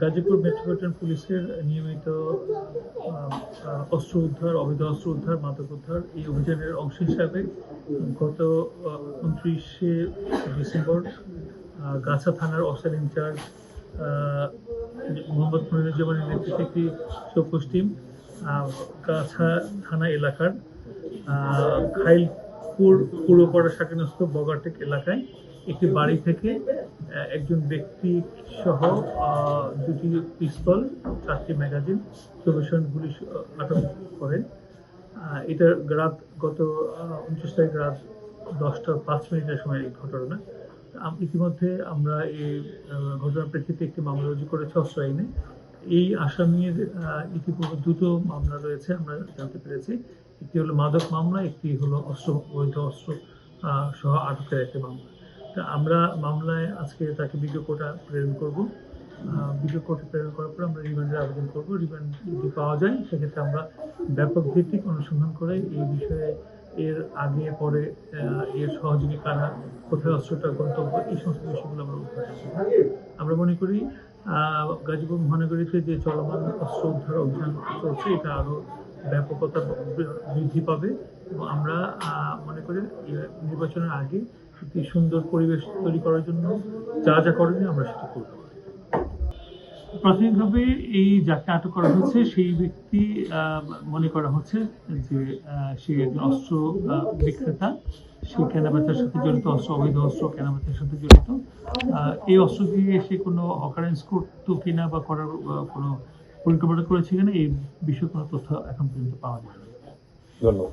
Gazipur metropolitan পুলিশের নিয়মিত অস্ত্র উদ্ধার, অবৈধ অস্ত্র উদ্ধার, মাদক উদ্ধার এই অভিযানের অংশ হিসাবে গত 29শে ডিসেম্বর গাছা থানার অফিসার ইনচার্জ মোহাম্মদ মনিরুজ্জামানের নেতৃত্বে একটি চৌকস টিম গাছা থানা এলাকার খাইলপুর পৌরপাড়া শাখানস্থ বগাটেক এলাকায় একটি বাড়ি থেকে একজন ব্যক্তি সহ 2টি পিস্তল, 4টি ম্যাগাজিন, 24 রাউন্ড গুলি আটক করেন। এটা গত 29 তারিখ রাত 10টা 5 মিনিটের সময় এই ঘটনা। ইতিমধ্যে আমরা এই ঘটনার প্রেক্ষিতে একটি মামলা রুজু করেছি অস্ত্র আইনে। এই আসামির ইতিপূর্বে 2টো মামলা রয়েছে আমরা জানতে পেরেছি। একটি হলো মাদক মামলা, একটি হলো অবৈধ অস্ত্র সহ আটকের একটি মামলা। আমরা মামলায় আজকে তাকে বিজ্ঞ কোর্টে প্রেরণ করব। বিজ্ঞ কোর্টে প্রেরণ করার পর আমরা রিমান্ডের আবেদন করব। রিমান্ড যদি পাওয়া যায় সেক্ষেত্রে আমরা ব্যাপক ভিত্তিক অনুসন্ধান করে এই বিষয়ে এর আগে পরে এর সহযোগী কারা, কোথায় অস্ত্রটা গন্তব্য, এই সমস্ত বিষয়গুলো আমরা উদ্ধার করব। আমরা মনে করি গাজীপুর মহানগরীতে যে চলমান অস্ত্র উদ্ধার অভিযান চলছে এটা আরও ব্যাপকতা বৃদ্ধি পাবে এবং আমরা মনে করি নির্বাচনের আগে একটি সুন্দর পরিবেশ তৈরি করার জন্য যা যা করণীয় আমরা সেটা করব। প্রাথমিকভাবে এই যাকে আটক করা হয়েছে সেই ব্যক্তি মনে করা হচ্ছে যে সে একজন অস্ত্র বিক্রেতা, সে কেনাবেচার সাথে জড়িত, অবৈধ অস্ত্র কেনাবেচার সাথে জড়িত। এই অস্ত্র দিয়ে সে কোনো অকারেন্স করতো কিনা বা করার কোনো পরিকল্পনা করেছে কিনা এই বিষয়ে কোনো তথ্য এখন পর্যন্ত পাওয়া যায়নি। ধন্যবাদ।